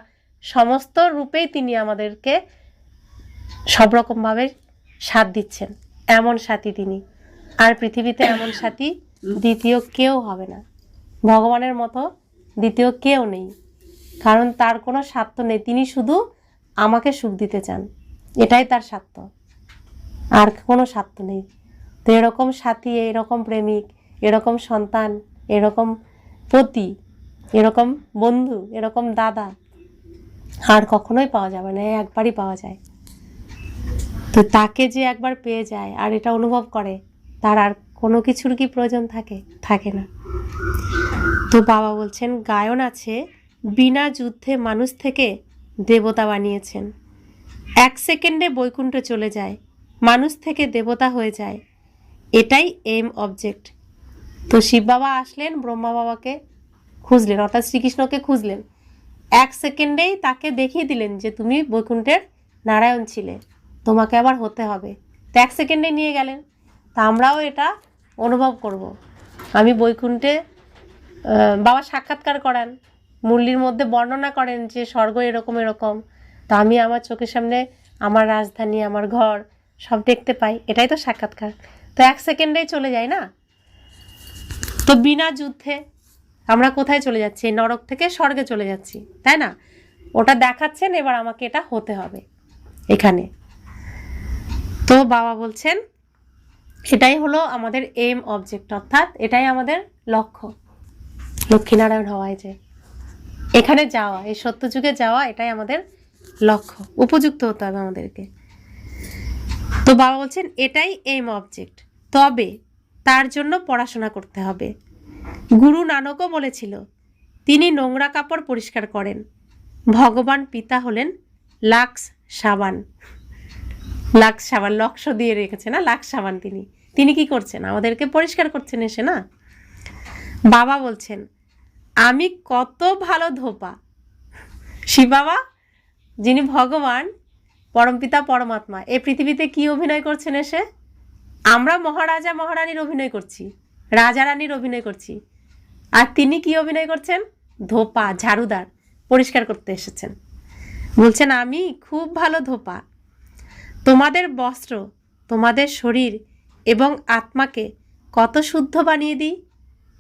সমস্ত রূপেই তিনি আমাদেরকে সব রকমভাবে সাথ দিচ্ছেন। এমন সাথী তিনি। আর পৃথিবীতে এমন সাথী দ্বিতীয় কেউ হবে না। ভগবানের মতো দ্বিতীয় কেউ নেই, কারণ তার কোনো স্বার্থ নেই। তিনি শুধু আমাকে সুখ দিতে চান, এটাই তার স্বার্থ, আর কোনো স্বার্থ নেই। তো এরকম সাথী, এরকম প্রেমিক, এরকম সন্তান, এরকম পতি, এরকম বন্ধু, এরকম দাদা আর কখনোই পাওয়া যাবে না, একবারই পাওয়া যায়। তো তাকে যে একবার পেয়ে যায় আর এটা অনুভব করে, তার আর কোনো কিছুর কি প্রয়োজন থাকে না। তো বাবা বলছেন গায়ন আছে, বিনা যুদ্ধে মানুষ থেকে দেবতা বানিয়েছেন। 1 সেকেন্ডে বৈকুণ্ঠে চলে যায়, মানুষ থেকে দেবতা হয়ে যায়, এটাই এম অবজেক্ট। তো শিব বাবা আসলেন, ব্রহ্মা বাবাকে খুঁজলেন, অর্থাৎ শ্রীকৃষ্ণকে খুঁজলেন। 1 সেকেন্ডেই তাকে দেখিয়ে দিলেন যে তুমি বৈকুণ্ঠের নারায়ণ ছিলে, তোমাকে আবার হতে হবে। তো 1 সেকেন্ডে নিয়ে গেলেন। তা আমরাও এটা অনুভব করব। আমি বৈকুণ্ঠে, বাবা সাক্ষাৎকার করান, মুরলির মধ্যে বর্ণনা করেন যে স্বর্গ এরকম এরকম। তো আমি আমার চোখের সামনে আমার রাজধানী, আমার ঘর সব দেখতে পাই, এটাই তো সাক্ষাৎকার। তো 1 সেকেন্ডেই চলে যায় না? তো বিনা যুদ্ধে আমরা কোথায় চলে যাচ্ছি? নরক থেকে স্বর্গে চলে যাচ্ছি, তাই না? ওটা দেখাচ্ছেন, এবার আমাকে এটা হতে হবে এখানে। তো বাবা বলছেন এটাই হলো আমাদের এম অবজেক্ট, অর্থাৎ এটাই আমাদের লক্ষ্য, লক্ষ্মীনারায়ণ হওয়ায় যে এখানে যাওয়া, এই সত্যযুগে যাওয়া, এটাই আমাদের লক্ষ্য। উপযুক্ত হতে হবে আমাদেরকে। তো বাবা বলছেন এটাই এম অবজেক্ট, তবে তার জন্য পড়াশোনা করতে হবে। গুরু নানকও বলেছিল তিনি নোংরা কাপড় পরিষ্কার করেন। ভগবান পিতা হলেন লাক্স সাবান। লাক্স সাবান, লক্ষ দিয়ে রেখেছে না, লাক্স সাবান। তিনি কি করছেন? আমাদেরকে পরিষ্কার করছেন এসে, না? বাবা বলছেন আমি কত ভালো ধোপা। শিব বাবা, যিনি ভগবান, পরমপিতা, পরমাত্মা, এই পৃথিবীতে কি অভিনয় করছেন এসে? আমরা মহারাজা মহারানীর অভিনয় করছি, রাজা রানীর অভিনয় করছি, আর তিনি কি অভিনয় করছেন? ধোপা, ঝাড়ুদার, পরিষ্কার করতে এসেছেন। বলছেন আমি খুব ভালো ধোপা। তোমাদের বস্ত্র, তোমাদের শরীর এবং আত্মাকে কত শুদ্ধ বানিয়ে দিই,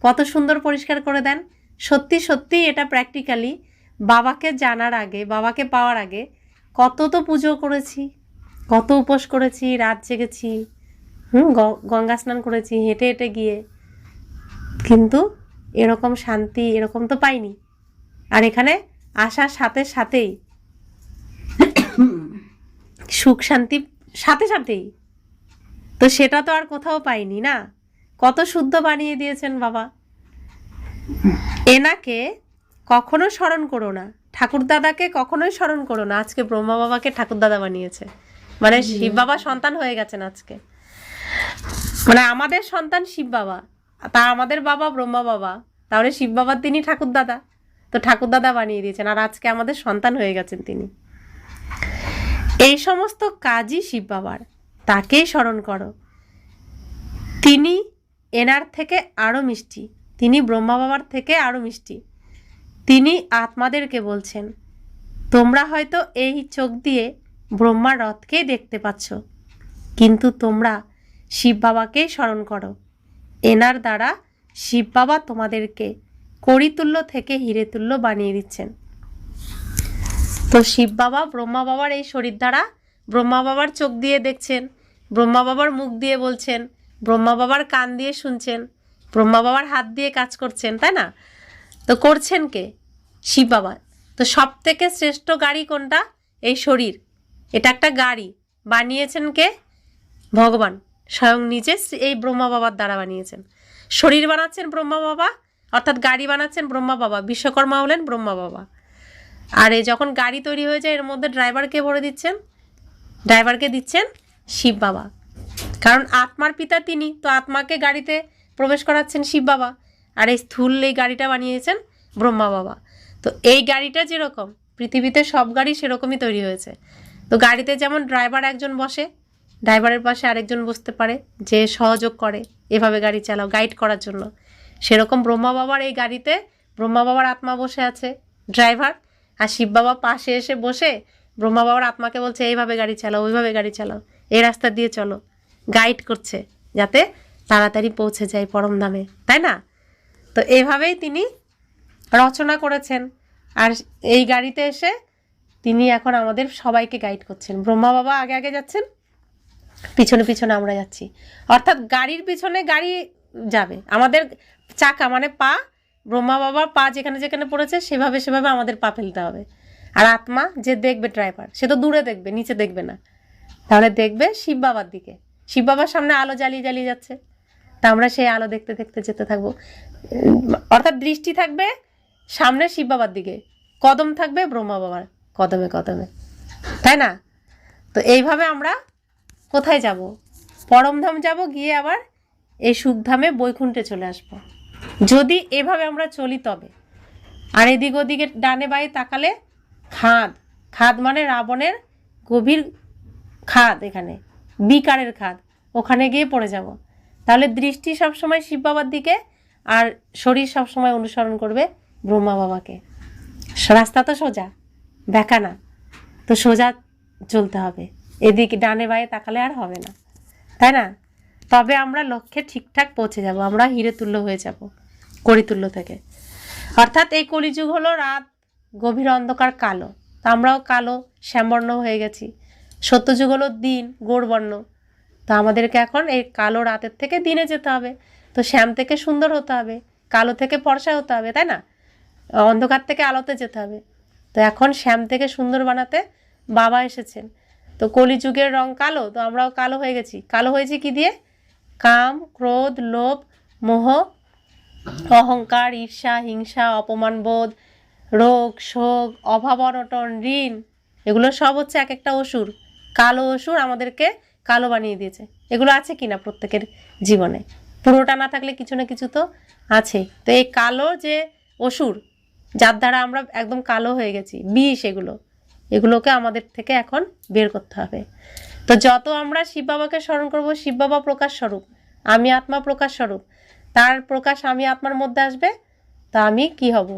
কত সুন্দর পরিষ্কার করে দেন। সত্যি সত্যি এটা প্র্যাকটিক্যালি বাবাকে জানার আগে, বাবাকে পাওয়ার আগে কত তো পুজো করেছি, কত উপোস করেছি, রাত জেগেছি, গঙ্গা স্নান করেছি হেঁটে হেঁটে গিয়ে, কিন্তু এরকম শান্তি এরকম তো পাইনি। আর এখানে আসার সাথে সাথেই সুখ শান্তি সাথে সাথেই, তো সেটা তো আর কোথাও পাইনি না। কত শুদ্ধ বানিয়ে দিয়েছেন বাবা। এনাকে কখনো স্মরণ করো না, ঠাকুরদাদাকে কখনোই স্মরণ করো না। আজকে ব্রহ্মা বাবাকে ঠাকুরদাদা বানিয়েছে, মানে শিব বাবা সন্তান হয়ে গেছেন আজকে। মানে আমাদের সন্তান শিব বাবা, তা আমাদের বাবা ব্রহ্মা বাবা, তাহলে শিব বাবার তিনি ঠাকুরদাদা, তো ঠাকুরদাদা বানিয়ে দিয়েছেন, আর আজকে আমাদের সন্তান হয়ে গেছেন তিনি। এই সমস্ত কাজই শিব বাবার, তাকেই স্মরণ করো। তিনি এনার থেকে আরও মিষ্টি, তিনি ব্রহ্মা বাবার থেকে আরও মিষ্টি। তিনি আত্মাদেরকে বলছেন, তোমরা হয়তো এই চোখ দিয়ে ব্রহ্মার রথকেই দেখতে পাচ্ছ, কিন্তু তোমরা শিব বাবাকেই স্মরণ করো। এনার দ্বারা শিব বাবা তোমাদেরকে কড়িতুল্য থেকে হিরেতুল্য বানিয়ে দিচ্ছেন। তো শিব বাবা ব্রহ্মা বাবার এই শরীর দ্বারা ব্রহ্মা বাবার চোখ দিয়ে দেখছেন, ব্রহ্মা বাবার মুখ দিয়ে বলছেন, ব্রহ্মা বাবার কান দিয়ে শুনছেন, ব্রহ্মা বাবার হাত দিয়ে কাজ করছেন, তাই না? তো করছেন কে? শিব বাবা। তো সব থেকে শ্রেষ্ঠ গাড়ি কোনটা? এই শরীর। এটা একটা গাড়ি বানিয়েছেন কে? ভগবান স্বয়ং নিজে এই ব্রহ্মা বাবার দ্বারা বানিয়েছেন। শরীর বানাচ্ছেন ব্রহ্মা বাবা, অর্থাৎ গাড়ি বানাচ্ছেন ব্রহ্মা বাবা, বিশ্বকর্মা হলেন ব্রহ্মা বাবা। আর এই যখন গাড়ি তৈরি হয়ে যায় এর মধ্যে ড্রাইভারকে ভরে দিচ্ছেন, ড্রাইভারকে দিচ্ছেন শিব বাবা, কারণ আত্মার পিতা তিনি। তো আত্মাকে গাড়িতে প্রবেশ করাচ্ছেন শিব বাবা, আর এই স্থূল এই গাড়িটা বানিয়েছেন ব্রহ্মা বাবা। তো এই গাড়িটা যেরকম পৃথিবীতে সব গাড়ি সেরকমই তৈরি হয়েছে। তো গাড়িতে যেমন ড্রাইভার একজন বসে, ড্রাইভারের পাশে আরেকজন বসতে পারে যে সহযোগ করে এভাবে গাড়ি চালাও, গাইড করার জন্য, সেরকম ব্রহ্মা বাবার এই গাড়িতে ব্রহ্মা বাবার আত্মা বসে আছে ড্রাইভার, আর শিব বাবা পাশে এসে বসে ব্রহ্মা বাবার আত্মাকে বলছে এইভাবে গাড়ি চালাও, ওইভাবে গাড়ি চালাও, এই রাস্তা দিয়ে চলো, গাইড করছে যাতে তাড়াতাড়ি পৌঁছে যায় পরম ধামে, তাই না? তো এইভাবেই তিনি রচনা করেছেন। আর এই গাড়িতে এসে তিনি এখন আমাদের সবাইকে গাইড করছেন। ব্রহ্মা বাবা আগে আগে যাচ্ছেন, পিছনে পিছনে আমরা যাচ্ছি। অর্থাৎ গাড়ির পিছনে গাড়ি যাবে, আমাদের চাকা মানে পা, ব্রহ্মা বাবার পা যেখানে যেখানে পড়েছে সেভাবে সেভাবে আমাদের পা ফেলতে হবে। আর আত্মা যে দেখবে ড্রাইভার, সে তো দূরে দেখবে, নিচে দেখবে না, তাহলে দেখবে শিব বাবার দিকে। শিব বাবার সামনে আলো জ্বালিয়ে জ্বালিয়ে যাচ্ছে, তা আমরা সেই আলো দেখতে দেখতে যেতে থাকবো। অর্থাৎ দৃষ্টি থাকবে সামনে শিব বাবার দিকে, কদম থাকবে ব্রহ্মা বাবার কদমে কদমে, তাই না? তো এইভাবে আমরা কোথায় যাব? পরমধাম যাব, গিয়ে আবার এই সুখধামে বৈকুণ্ঠে চলে আসব, যদি এভাবে আমরা চলি তবে। আর এদিক ওদিকে ডানে বাঁয়ে তাকালে খাদ, খাদ মানে রাবণের গভীর খাদ, এখানে বিকারের খাদ, ওখানে গিয়ে পড়ে যাব। তাহলে দৃষ্টি সবসময় শিব বাবার দিকে, আর শরীর সবসময় অনুসরণ করবে ব্রহ্মা বাবাকে। রাস্তা তো সোজা, বেঁকা না, তো সোজা চলতে হবে, এদিকে ডানে বাঁয়ে তাকালে আর হবে না, তাই না? তবে আমরা লক্ষ্যে ঠিকঠাক পৌঁছে যাব, আমরা হিরেতুল্য হয়ে যাব কড়িতুল্য থেকে। অর্থাৎ এই কলিযুগ হলো রাত, গভীর অন্ধকার, কালো। তা আমরাও কালো শ্যামবর্ণ হয়ে গেছি। সত্যযুগ হলো দিন, গৌরবর্ণ। তো আমাদেরকে এখন এই কালো রাতের থেকে দিনে যেতে হবে। তো শ্যাম থেকে সুন্দর হতে হবে, কালো থেকে ফর্সা হতে হবে, তাই না? অন্ধকার থেকে আলোতে যেতে হবে। তো এখন শ্যাম থেকে সুন্দর বানাতে বাবা এসেছেন। তো কলিযুগের রং কালো, তো আমরাও কালো হয়ে গেছি। কালো হয়েছি কি দিয়ে? কাম, ক্রোধ, লোভ, মোহ, অহংকার, ঈর্ষা, হিংসা, অপমানবোধ, রোগ, শোক, অভাব, অনটন, ঋণ, এগুলো সব হচ্ছে এক একটা অসুর। কালো অসুর আমাদেরকে কালো বানিয়ে দিয়েছে। এগুলো আছে কি না প্রত্যেকের জীবনে? পুরোটা না থাকলে কিছু না কিছু তো আছে। তো এই কালো যে অসুর, যার দ্বারা আমরা একদম কালো হয়ে গেছি, বিষ, এগুলোকে আমাদের থেকে এখন বের করতে হবে। তো যত আমরা শিব বাবাকে স্মরণ করব, শিব বাবা প্রকাশ স্বরূপ, আমি আত্মা প্রকাশ স্বরূপ, তার প্রকাশ আমি আত্মার মধ্যে আসবে, তা আমি কি হব?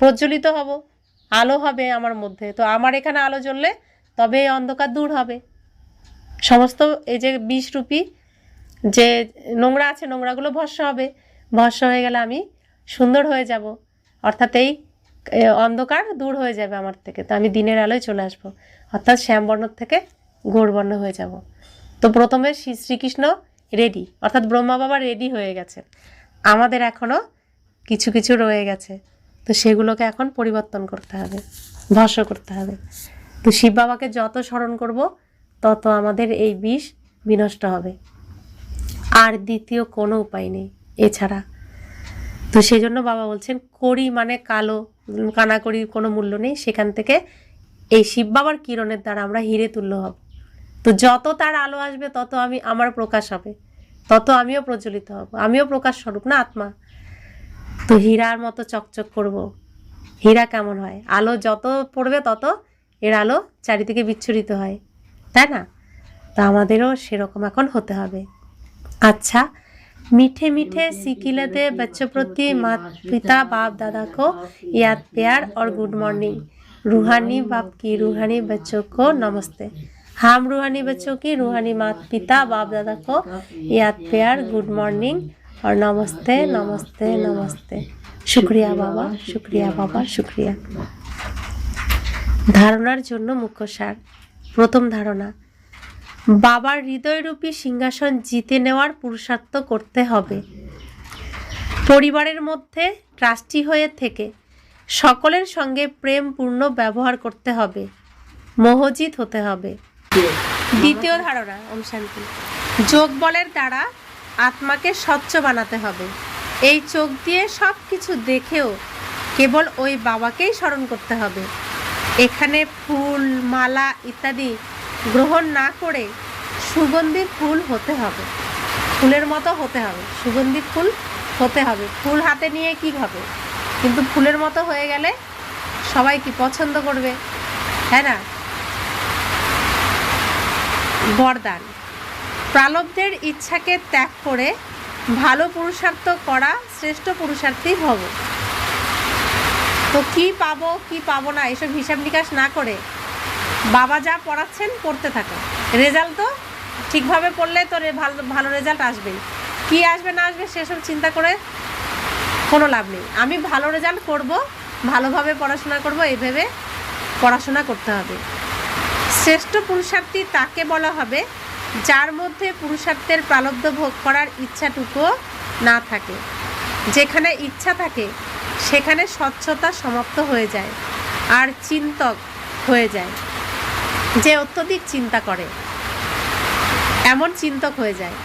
প্রজ্বলিত হব, আলো হবে আমার মধ্যে। তো আমার এখানে আলো জ্বললে তবে এই অন্ধকার দূর হবে। সমস্ত এই যে বিষরূপী যে নোংরা আছে, নোংরাগুলো ভস্ম হবে, ভস্ম হয়ে গেলে আমি সুন্দর হয়ে যাব। অর্থাৎ এই অন্ধকার দূর হয়ে যাবে আমার থেকে, তো আমি দিনের আলোয় চলে আসবো, অর্থাৎ শ্যামবর্ণ থেকে গৌরবর্ণ হয়ে যাব। তো প্রথমে শ্রীকৃষ্ণ রেডি, অর্থাৎ ব্রহ্মা বাবা রেডি হয়ে গেছেন। আমাদের এখনও কিছু কিছু রয়ে গেছে, তো সেগুলোকে এখন পরিবর্তন করতে হবে, ভস্ম করতে হবে। তো শিব বাবাকে যত স্মরণ করব তত আমাদের এই বিষ বিনষ্ট হবে, আর দ্বিতীয় কোনো উপায় নেই এছাড়া। তো সেই জন্য বাবা বলছেন কড়ি মানে কালো, কানাকড়ির কোনো মূল্য নেই। সেখান থেকে এই শিব বাবার কিরণের দ্বারা আমরা হিরে তুল্য হব। তো যত তার আলো আসবে তত আমার প্রকাশ হবে, তত আমিও প্রজ্বলিত হব। আমিও প্রকাশ স্বরূপ না, আত্মা। তো হীরার মতো চকচক করব। হীরা কেমন হয়? আলো যত পড়বে তত এর আলো চারিদিকে বিচ্ছুরিত হয়, তাই না? তা আমাদেরও সেরকম এখন হতে হবে। আচ্ছা, मीठे मीठे सिकिले दे बच्चों प्रति माता पिता बाप दादा को याद प्यार और गुड मॉर्निंग। रूहानी बाप की रूहानी बच्चों को नमस्ते। हम रूहानी बच्चों की रूहानी माता पिता बाप दादा को याद प्यार गुड मॉर्निंग और नमस्ते नमस्ते नमस्ते। शुक्रिया बाबा, शुक्रिया बाबा, शुक्रिया। धारणार जन्य मुख्य सार। प्रथम धारणा, बाबार हृदयरूपी सिंहासन जीते नेওয়ার पुरुषार्थ करते हबे। परिवारेर मध्य ट्रास्टी हये थेके सकलेर संगे प्रेमपूर्ण व्यवहार करते हबे, मोहजित होते हबे। द्वितीय धारणा, ओम शांति। जोग बलेर द्वारा आत्माके स्वच्छ बानाते हबे। এই চোখ দিয়ে সব কিছু দেখেও কেবল ওই বাবাকেই স্মরণ করতে হবে। এখানে ফুল মালা ইত্যাদি গ্রহণ না করে সুগন্ধি ফুল হতে হবে, ফুলের মতো হতে হবে, সুগন্ধি ফুল হতে হবে। ফুল হাতে নিয়ে কি হবে, কিন্তু ফুলের মতো হয়ে গেলে সবাই কি পছন্দ করবে, হ্যাঁ না? বরদান, প্রারব্ধের ইচ্ছাকে ত্যাগ করে ভালো পুরুষার্থ করা শ্রেষ্ঠ পুরুষার্থী হব। তো কি পাবো কি পাবো না এসব হিসাব নিকাশ না করে বাবা যা পড়াচ্ছেন পড়তে থাকো। রেজাল্ট তো ঠিকভাবে পড়লে তো ভালো ভালো রেজাল্ট আসবেই। কি আসবে না আসবে সেসব চিন্তা করে কোনো লাভ নেই। আমি ভালো রেজাল্ট করব, ভালোভাবে পড়াশোনা করব, এইভাবে পড়াশোনা করতে হবে। শ্রেষ্ঠ পুরুষার্থী তাকে বলা হবে যার মধ্যে পুরুষার্থের প্রারব্ধ ভোগ করার ইচ্ছাটুকু না থাকে। যেখানে ইচ্ছা থাকে সেখানে স্বচ্ছতা সমাপ্ত হয়ে যায় আর চিন্তক হয়ে যায়। যে অত্যধিক চিন্তা করে এমন চিন্তক হয়ে যায়।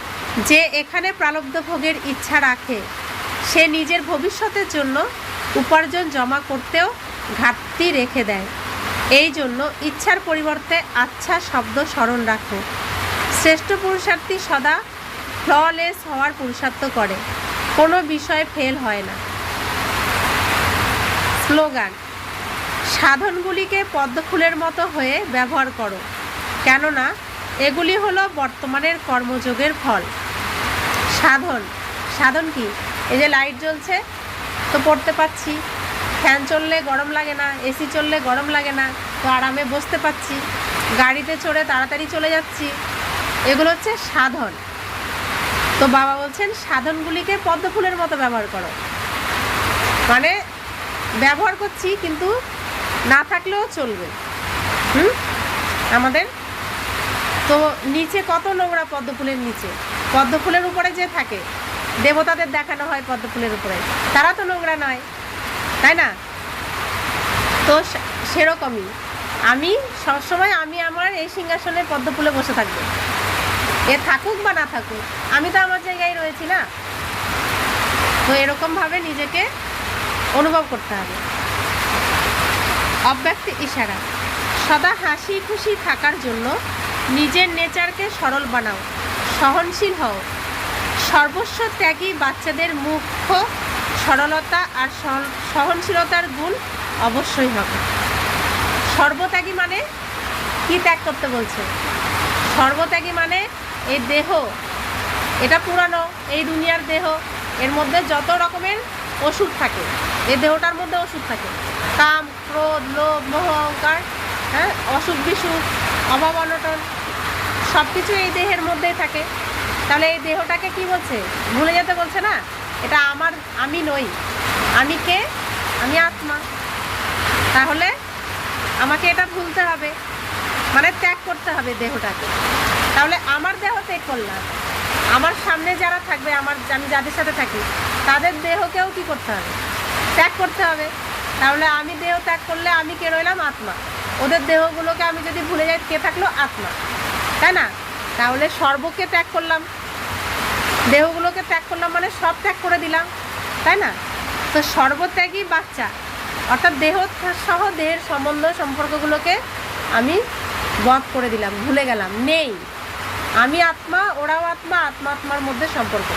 যে এখানে প্রারব্ধ ভোগের ইচ্ছা রাখে সে নিজের ভবিষ্যতের জন্য উপার্জন জমা করতেও ঘাটতি রেখে দেয়। এই জন্য ইচ্ছার পরিবর্তে আচ্ছা শব্দ স্মরণ রাখো। শ্রেষ্ঠ পুরুষার্থী সদা ফ্ললেস হওয়ার পুরুষার্থ করে, কোনো বিষয়ে ফেল হয় না। স্লোগান, সাধনগুলিকে পদ্মফুলের মতো হয়ে ব্যবহার করো, কেননা এগুলি হলো বর্তমানের কর্মযোগের ফল। সাধন, সাধন কি? এই যে লাইট জ্বলছে তো পড়তে পাচ্ছি, ফ্যান চললে গরম লাগে না, এসি চললে গরম লাগে না, তো আরামে বসতে পাচ্ছি, গাড়িতে চড়ে তাড়াতাড়ি চলে যাচ্ছি, এগুলো হচ্ছে সাধন। তো বাবা বলছেন সাধনগুলিকে পদ্মফুলের মতো ব্যবহার করো, মানে ব্যবহার করছি কিন্তু না থাকলেও চলবে। আমাদের তো নিচে কত নোংরা, পদ্মফুলের নিচে, পদ্মফুলের উপরে যে থাকে দেবতাদের দেখানো হয় পদ্মফুলের উপরে, তারা তো নোংরা নয়, তাই না? তো সেরকমই আমি সবসময় আমি আমার এই সিংহাসনে পদ্মফুলে বসে থাকবো, এ থাকুক বা না থাকুক, আমি তো আমার জায়গায় রয়েছি না। তো এরকমভাবে নিজেকে অনুভব করতে হবে। অব্যক্ত ইশারা, সদা হাসি খুশি থাকার জন্য নিজের নেচারকে সরল বানাও, সহনশীল হও। সর্বস্ব ত্যাগী বাচ্চাদের মুখ্য সরলতা আর সহনশীলতার গুণ অবশ্যই হবে। সর্বত্যাগী মানে কি ত্যাগ করতে বলছে? সর্বত্যাগী মানে এই দেহ, এটা পুরানো, এই দুনিয়ার দেহ, এর মধ্যে যত রকমের ওষুধ থাকে, এই দেহটার মধ্যে ওষুধ থাকে, কাম ক্রোধ লোভ মোহ অহংকার, হ্যাঁ, অসুখ বিসুখ অভাব অনটন, সব কিছু এই দেহের মধ্যেই থাকে। তাহলে এই দেহটাকে কি বলছে? ভুলে যেতে বলছে না, এটা আমার, আমি নই। আমি কে? আমি আত্মা। তাহলে আমাকে এটা ভুলতে হবে, মানে ত্যাগ করতে হবে দেহটাকে। তাহলে আমার দেহ ত্যাগ করলাম, আমার সামনে যারা থাকবে, আমি যাদের সাথে থাকি তাদের দেহকেও কি করতে হবে? ত্যাগ করতে হবে। তাহলে আমি দেহ ত্যাগ করলে আমি কে রইলাম? আত্মা। ওদের দেহগুলোকে আমি যদি ভুলে যাই, কে থাকলো? আত্মা, তাই না? তাহলে সর্বকে ত্যাগ করলাম, দেহগুলোকে ত্যাগ করলাম, মানে সব ত্যাগ করে দিলাম, তাই না? তো সর্বত্যাগী বাচ্চা অর্থাৎ দেহ সহ দেহের সম্বন্ধ সম্পর্কগুলোকে আমি বধ করে দিলাম, ভুলে গেলাম, নেই। আমি আত্মা, ওরাও আত্মা, আত্মা আত্মার মধ্যে সম্পর্ক।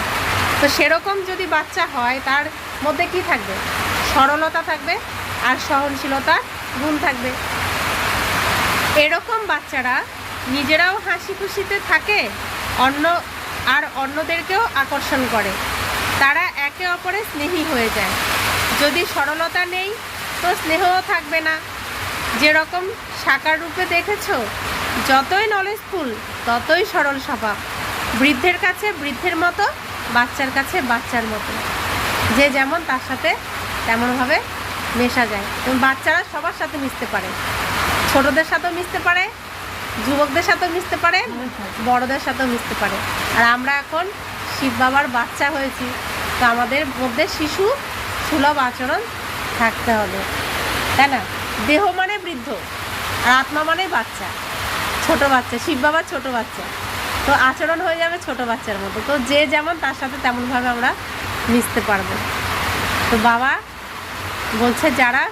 তো সেরকম যদি বাচ্চা হয় তার মধ্যে কি থাকবে? সরলতা থাকবে আর সহনশীলতার গুণ থাকবে। এরকম বাচ্চারা নিজেরাও হাসি খুশিতে থাকে, অন্য আর অন্যদেরকেও আকর্ষণ করে। তারা একে অপরের স্নেহী হয়ে যায়। যদি সরলতা নেই তো স্নেহও থাকবে না। যেরকম সাকার রূপে দেখেছো, যতই নলেজফুল ততই সরল স্বভাব। বৃদ্ধের কাছে বৃদ্ধের মতো, বাচ্চার কাছে বাচ্চার মতো। যে যেমন তার সাথে তেমনভাবে মেশা যায়। এবং বাচ্চারা সবার সাথে মিশতে পারে, ছোটদের সাথেও মিশতে পারে, যুবকদের সাথেও মিশতে পারে, বড়দের সাথেও মিশতে পারে। আর আমরা এখন শিব বাবার বাচ্চা হয়েছি, তো আমাদের মধ্যে শিশু সুলভ আচরণ থাকতে হবে, তাই না? দেহ মানে বৃদ্ধ আর আত্মা মানে বাচ্চা, ছোট বাচ্চা। শিব বাবার ছোট বাচ্চা, তো আচরণ হয়ে যাবে ছোট বাচ্চার মতো। তো যে যেমন তার সাথে তেমনভাবে আমরা মিশতে পারবো। তো বাবা বলছে যারা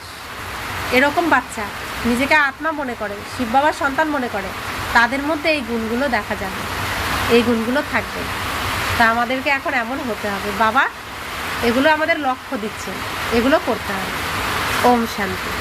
এরকম বাচ্চা নিজেকে আত্মা মনে করে, শিব বাবার সন্তান মনে করে, তাদের মধ্যে এই গুণগুলো দেখা যাবে, এই গুণগুলো থাকবে। তা আমাদেরকে এখন এমন হতে হবে। বাবা এগুলো আমাদের লক্ষ্য দিচ্ছে, এগুলো করতে হবে। ওম শান্তি।